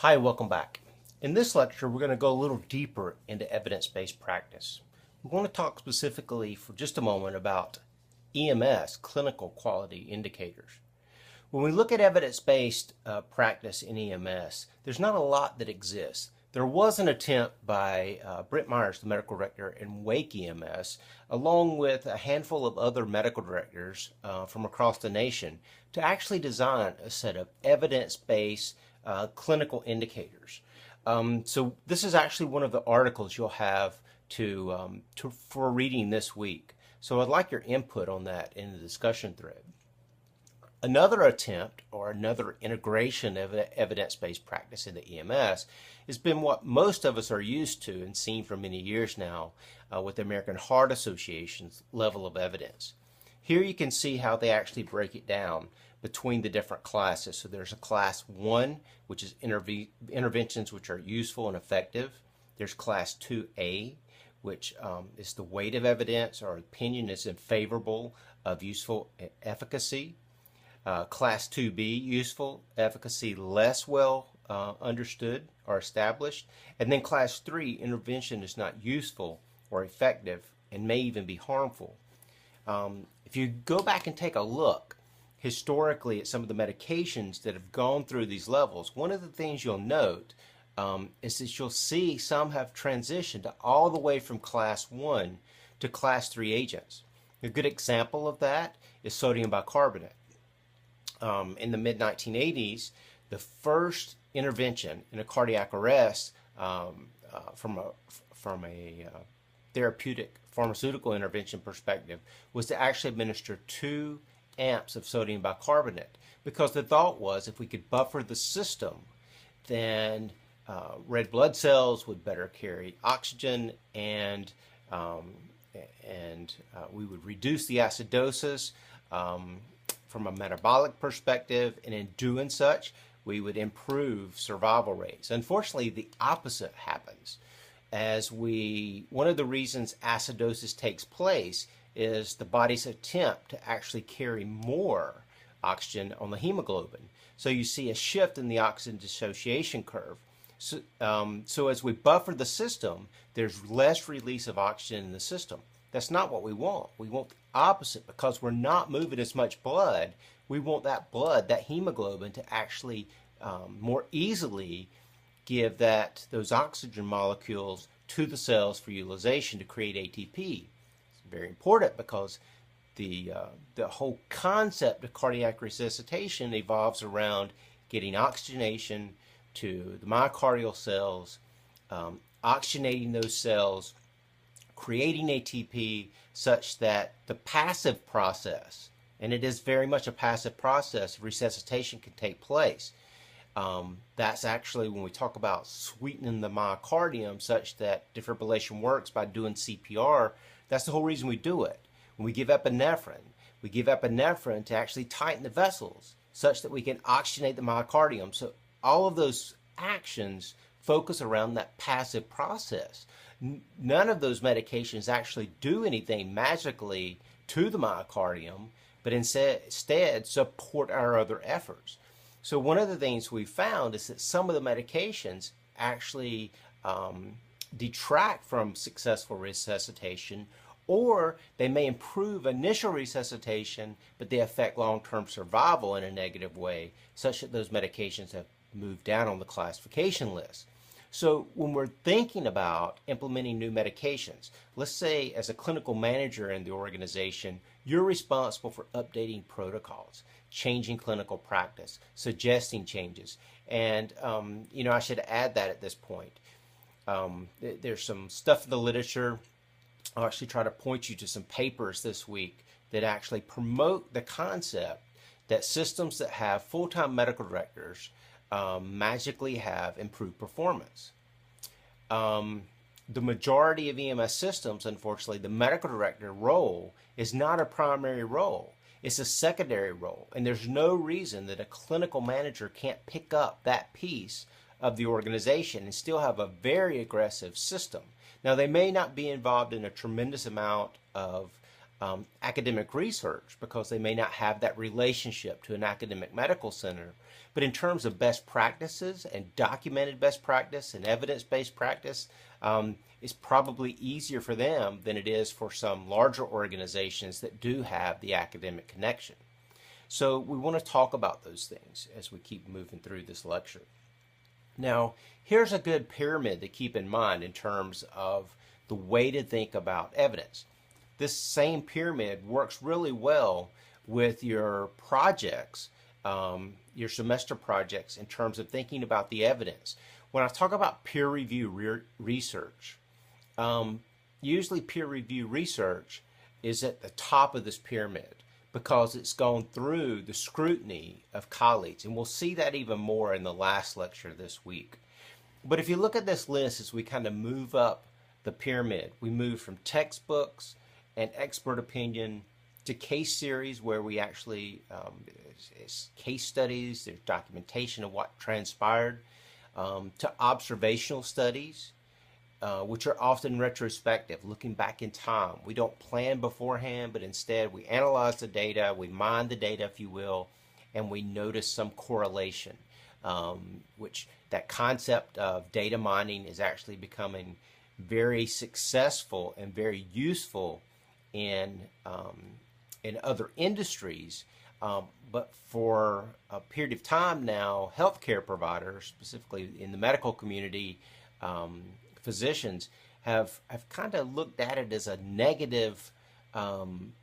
Hi, welcome back. In this lecture, we're going to go a little deeper into evidence-based practice. We're going to talk specifically for just a moment about EMS, clinical quality indicators. When we look at evidence-based practice in EMS, there's not a lot that exists. There was an attempt by Brent Myers, the medical director in Wake EMS, along with a handful of other medical directors from across the nation, to actually design a set of evidence-based clinical indicators. So this is actually one of the articles you'll have for reading this week. So I'd like your input on that in the discussion thread. Another attempt or another integration of evidence-based practice into EMS has been what most of us are used to and seen for many years now with the American Heart Association's level of evidence. Here you can see how they actually break it down between the different classes. So there's a class 1, which is interventions which are useful and effective. There's class 2A, which is the weight of evidence or opinion is in favorable of useful efficacy. Class 2B, useful efficacy less well understood or established. And then class 3, intervention is not useful or effective and may even be harmful. If you go back and take a look historically at some of the medications that have gone through these levels, one of the things you'll note is that you'll see some have transitioned all the way from class 1 to class 3 agents. A good example of that is sodium bicarbonate. In the mid-1980s, the first intervention in a cardiac arrest from a therapeutic pharmaceutical intervention perspective was to actually administer 2 amps of sodium bicarbonate, because the thought was if we could buffer the system, then red blood cells would better carry oxygen and we would reduce the acidosis from a metabolic perspective, and in doing such, we would improve survival rates. Unfortunately, the opposite happens. One of the reasons acidosis takes place is the body's attempt to actually carry more oxygen on the hemoglobin. So you see a shift in the oxygen dissociation curve. So as we buffer the system, there's less release of oxygen in the system. That's not what we want. We want the opposite, because we're not moving as much blood. We want that blood, that hemoglobin, to actually more easily give those oxygen molecules to the cells for utilization to create ATP. It's very important because the whole concept of cardiac resuscitation evolves around getting oxygenation to the myocardial cells, oxygenating those cells, creating ATP such that the passive process, and it is very much a passive process, resuscitation can take place. That's actually when we talk about sweetening the myocardium such that defibrillation works by doing CPR. That's the whole reason we do it. When we give epinephrine to actually tighten the vessels such that we can oxygenate the myocardium. So all of those actions focus around that passive process. None of those medications actually do anything magically to the myocardium, but instead support our other efforts. So one of the things we found is that some of the medications actually detract from successful resuscitation, or they may improve initial resuscitation, but they affect long-term survival in a negative way, such that those medications have moved down on the classification list. So when we're thinking about implementing new medications, let's say as a clinical manager in the organization, you're responsible for updating protocols, changing clinical practice, suggesting changes. And, I should add that at this point. There's some stuff in the literature. I'll actually try to point you to some papers this week that actually promote the concept that systems that have full-time medical directors magically have improved performance. The majority of EMS systems, unfortunately, the medical director role is not a primary role. It's a secondary role, and there's no reason that a clinical manager can't pick up that piece of the organization and still have a very aggressive system. Now, they may not be involved in a tremendous amount of academic research because they may not have that relationship to an academic medical center, But in terms of best practices and documented best practice and evidence-based practice, it's probably easier for them than it is for some larger organizations that do have the academic connection. So we want to talk about those things as we keep moving through this lecture. Now, here's a good pyramid to keep in mind in terms of the way to think about evidence. This same pyramid works really well with your projects, your semester projects, in terms of thinking about the evidence. When I talk about peer review research, usually peer review research is at the top of this pyramid because it's gone through the scrutiny of colleagues, and we'll see that even more in the last lecture this week. But if you look at this list as we kind of move up the pyramid, we move from textbooks and expert opinion to case series where we actually, it's case studies, there's documentation of what transpired, to observational studies, which are often retrospective, looking back in time. We don't plan beforehand, but instead we analyze the data, we mine the data, if you will, and we notice some correlation, which that concept of data mining is actually becoming very successful and very useful in other industries. But for a period of time now, healthcare providers, specifically in the medical community, physicians have kind of looked at it as a negative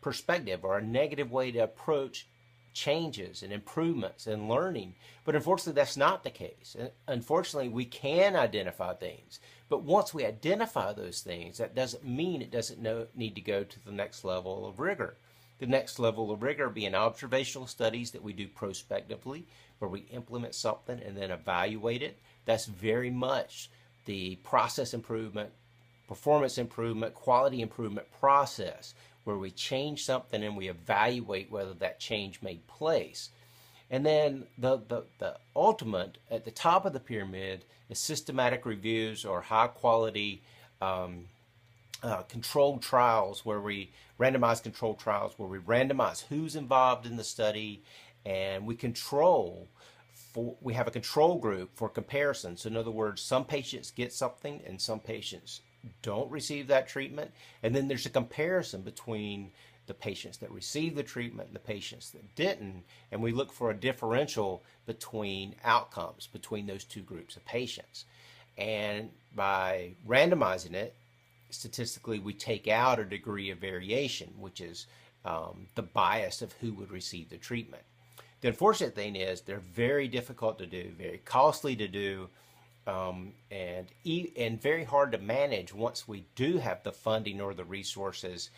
perspective or a negative way to approach changes and improvements and learning. But unfortunately, that's not the case. Unfortunately, we can identify things. But once we identify those things, that doesn't mean it doesn't need to go to the next level of rigor. The next level of rigor being observational studies that we do prospectively, where we implement something and then evaluate it. That's very much the process improvement, performance improvement, quality improvement process, where we change something and we evaluate whether that change made place. And then the ultimate, at the top of the pyramid, is systematic reviews or high quality controlled trials, where we randomized controlled trials, where we randomize who's involved in the study, and we have a control group for comparison. So in other words, some patients get something and some patients don't receive that treatment. And then there's a comparison between the patients that received the treatment and the patients that didn't. And we look for a differential between outcomes between those two groups of patients. And by randomizing it, statistically, we take out a degree of variation, which is the bias of who would receive the treatment. The unfortunate thing is they're very difficult to do, very costly to do, and very hard to manage once we do have the funding or the resources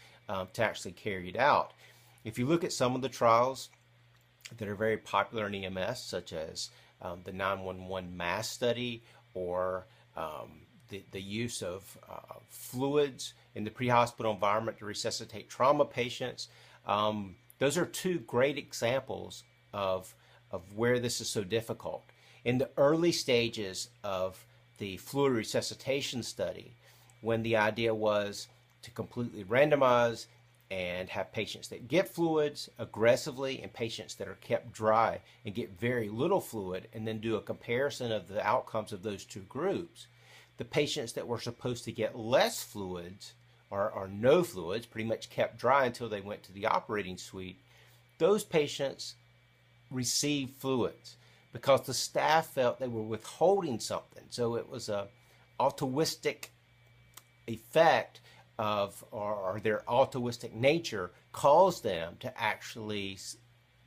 to actually carry it out. If you look at some of the trials that are very popular in EMS, such as the 911 MASS study, or the use of fluids in the pre-hospital environment to resuscitate trauma patients, those are two great examples of where this is so difficult. In the early stages of the fluid resuscitation study, when the idea was to completely randomize and have patients that get fluids aggressively and patients that are kept dry and get very little fluid, and then do a comparison of the outcomes of those two groups, the patients that were supposed to get less fluids or no fluids, pretty much kept dry until they went to the operating suite, those patients received fluids because the staff felt they were withholding something. So it was a altruistic effect of, or their altruistic nature caused them to actually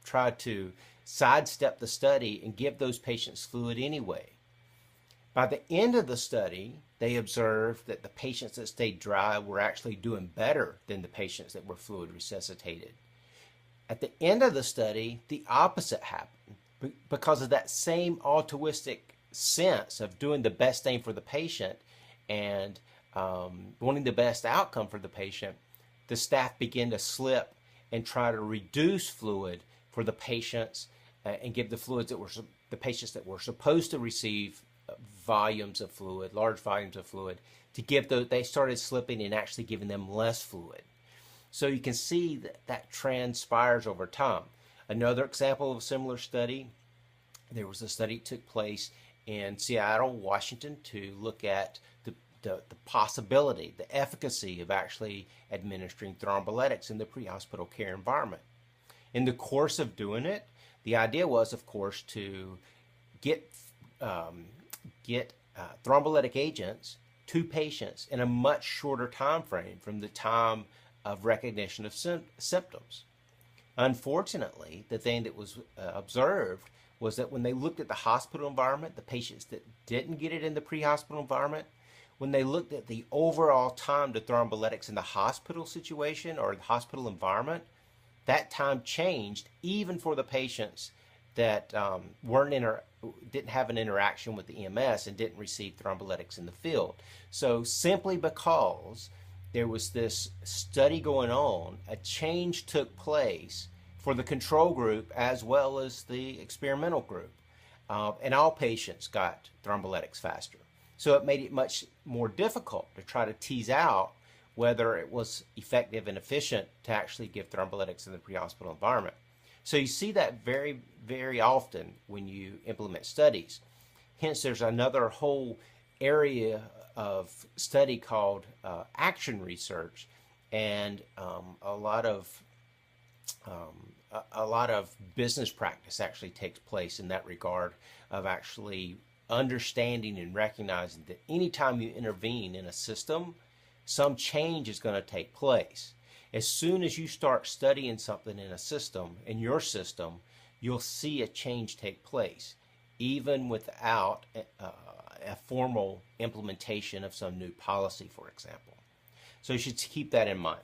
try to sidestep the study and give those patients fluid anyway. By the end of the study, they observed that the patients that stayed dry were actually doing better than the patients that were fluid resuscitated. At the end of the study, the opposite happened because of that same altruistic sense of doing the best thing for the patient and wanting the best outcome for the patient. The staff began to slip and try to reduce fluid for the patients and give the fluids that were the patients that were supposed to receive volumes of fluid, large volumes of fluid, to give those. They started slipping and actually giving them less fluid. So you can see that transpires over time. Another example of a similar study, There was a study that took place in Seattle, Washington, to look at the possibility, the efficacy of actually administering thrombolytics in the pre-hospital care environment. In the course of doing it, the idea was, of course, to get thrombolytic agents to patients in a much shorter time frame from the time of recognition of symptoms. Unfortunately, the thing that was observed was that when they looked at the hospital environment, the patients that didn't get it in the pre-hospital environment, when they looked at the overall time to thrombolytics in the hospital situation or the hospital environment, that time changed even for the patients that didn't have an interaction with the EMS and didn't receive thrombolytics in the field. So simply because there was this study going on, a change took place for the control group as well as the experimental group. And all patients got thrombolytics faster. So it made it much more difficult to try to tease out whether it was effective and efficient to actually give thrombolytics in the pre-hospital environment. So you see that very, very often when you implement studies. Hence, there's another whole area of study called action research, and a lot of business practice actually takes place in that regard of actually understanding and recognizing that anytime you intervene in a system, some change is going to take place. As soon as you start studying something in a system, in your system, you'll see a change take place, even without a formal implementation of some new policy, for example. So you should keep that in mind.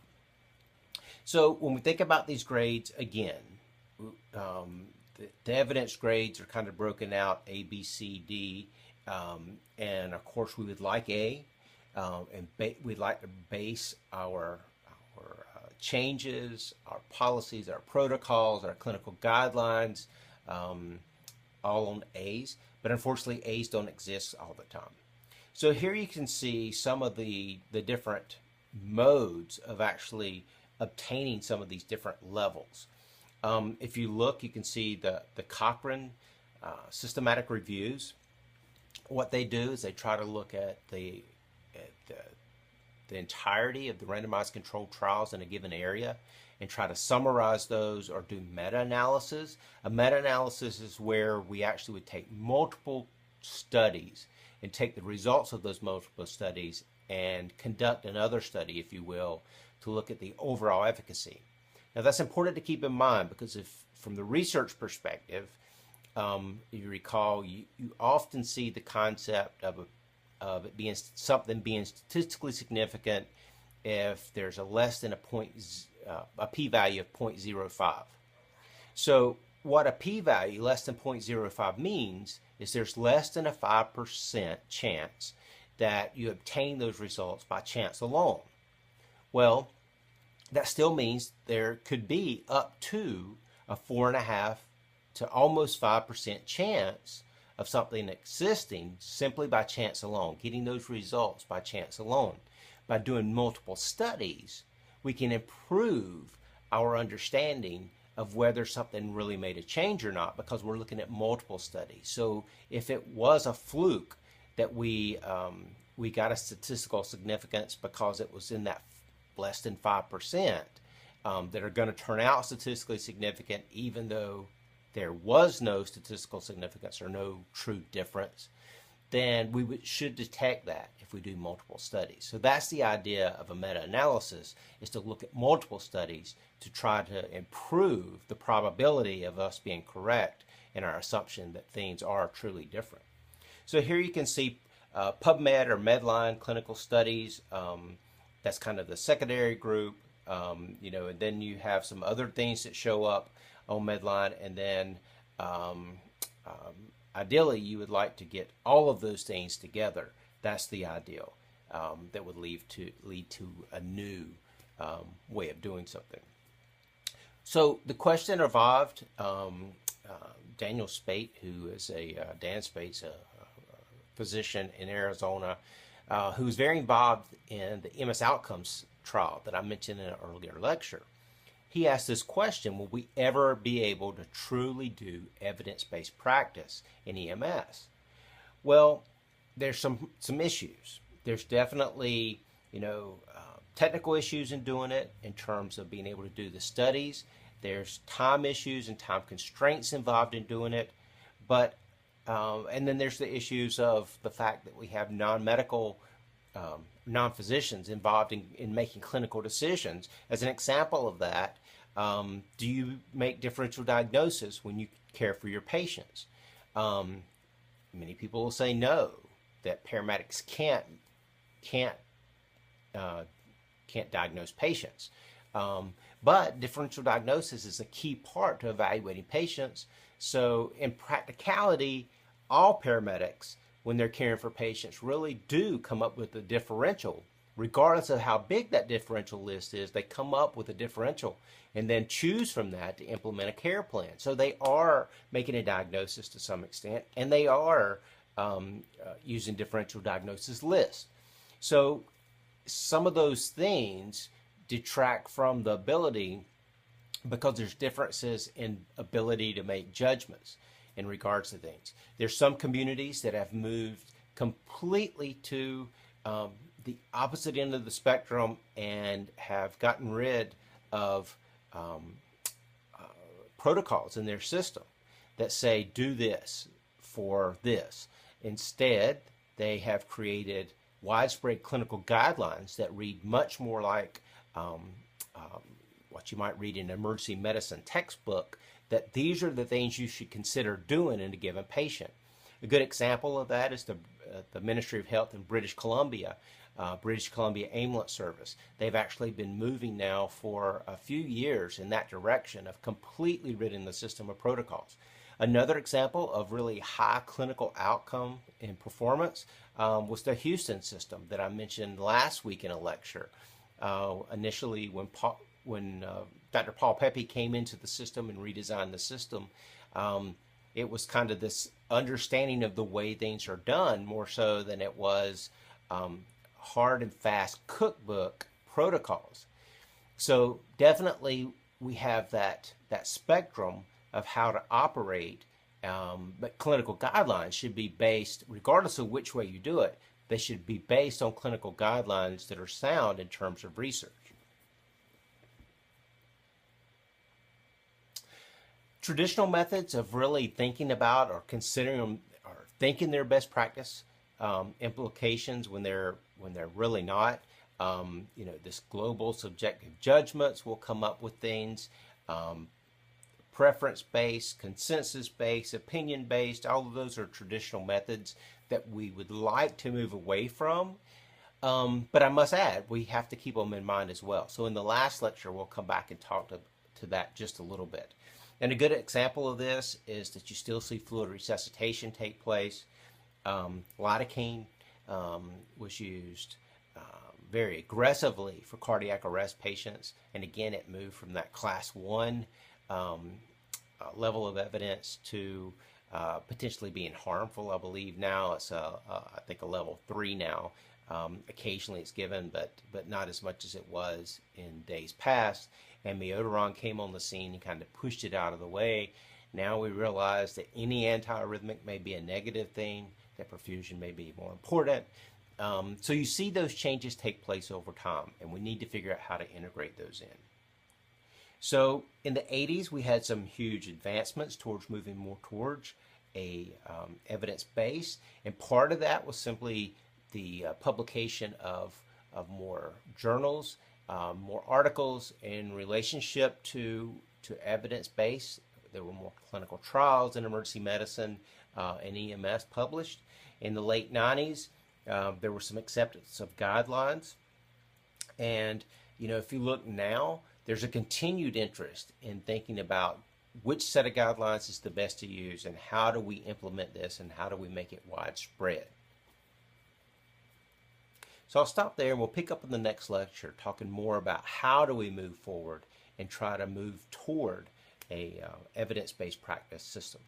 So when we think about these grades, again, the evidence grades are kind of broken out A, B, C, D, and of course we would like A, and we'd like to base our changes, our policies, our protocols, our clinical guidelines, all on A's, but unfortunately A's don't exist all the time. So here you can see some of the different modes of actually obtaining some of these different levels. If you look, you can see the Cochrane systematic reviews. What they do is they try to look at the entirety of the randomized controlled trials in a given area and try to summarize those or do meta-analysis. A meta-analysis is where we actually would take multiple studies and take the results of those multiple studies and conduct another study, if you will, to look at the overall efficacy. Now that's important to keep in mind because if from the research perspective, you recall, you often see the concept of it being something being statistically significant if there's a less than a p-value of 0.05. So what a p-value less than 0.05 means is there's less than a 5% chance that you obtain those results by chance alone. Well, that still means there could be up to a 4.5 to almost 5% chance of something existing simply by chance alone, getting those results by chance alone. By doing multiple studies, we can improve our understanding of whether something really made a change or not because we're looking at multiple studies. So if it was a fluke that we got a statistical significance because it was in that less than 5% that are going to turn out statistically significant even though there was no statistical significance or no true difference, then we should detect that if we do multiple studies. So that's the idea of a meta-analysis, is to look at multiple studies to try to improve the probability of us being correct in our assumption that things are truly different. So here you can see PubMed or Medline clinical studies. That's kind of the secondary group, and then you have some other things that show up on Medline, and then ideally you would like to get all of those things together. That's the ideal that would lead to a new way of doing something. So the question evolved. Daniel Spate, who is Dan Spate's a physician in Arizona, who was very involved in the MS outcomes trial that I mentioned in an earlier lecture. he asked this question: will we ever be able to truly do evidence-based practice in EMS? Well, there's some issues. There's definitely, technical issues in doing it in terms of being able to do the studies. There's time issues and time constraints involved in doing it. But and then there's the issues of the fact that we have non-medical, non-physicians involved in making clinical decisions. As an example of that, do you make differential diagnosis when you care for your patients? Many people will say no, that paramedics can't diagnose patients. But differential diagnosis is a key part to evaluating patients. So in practicality, all paramedics, when they're caring for patients, really do come up with a differential. Regardless of how big that differential list is, they come up with a differential and then choose from that to implement a care plan. So they are making a diagnosis to some extent, and they are using differential diagnosis lists. So some of those things detract from the ability, because there's differences in ability to make judgments in regards to things. There's some communities that have moved completely to the opposite end of the spectrum and have gotten rid of protocols in their system that say do this for this. Instead, they have created widespread clinical guidelines that read much more like what you might read in an emergency medicine textbook, that these are the things you should consider doing in a given patient. A good example of that is the Ministry of Health in British Columbia Ambulance Service. They've actually been moving now for a few years in that direction of completely ridding the system of protocols. Another example of really high clinical outcome and performance was the Houston system that I mentioned last week in a lecture. Initially, when Dr. Paul Pepe came into the system and redesigned the system, it was kind of this understanding of the way things are done more so than it was hard and fast cookbook protocols. So definitely we have that spectrum of how to operate, but clinical guidelines should be based, regardless of which way you do it, they should be based on clinical guidelines that are sound in terms of research. Traditional methods of really thinking about or considering them or thinking their best practice implications when they're really not. This global subjective judgments will come up with things, preference-based, consensus-based, opinion-based. All of those are traditional methods that we would like to move away from. But I must add, we have to keep them in mind as well. So in the last lecture, we'll come back and talk to that just a little bit. And a good example of this is that you still see fluid resuscitation take place. Lidocaine was used very aggressively for cardiac arrest patients. And again, it moved from that class 1 level of evidence to potentially being harmful. I believe now it's I think a level 3 now. Occasionally it's given, but not as much as it was in days past. And Amiodarone came on the scene and kind of pushed it out of the way. Now we realize that any antiarrhythmic may be a negative thing, that perfusion may be more important. So you see those changes take place over time, and we need to figure out how to integrate those in. So in the 80s, we had some huge advancements towards moving more towards a evidence base, and part of that was simply the publication of more journals, more articles in relationship to evidence base. There were more clinical trials in emergency medicine and EMS published. In the late 90s, there was some acceptance of guidelines. And, if you look now, there's a continued interest in thinking about which set of guidelines is the best to use and how do we implement this and how do we make it widespread. So I'll stop there and we'll pick up in the next lecture talking more about how do we move forward and try to move toward a evidence-based practice system.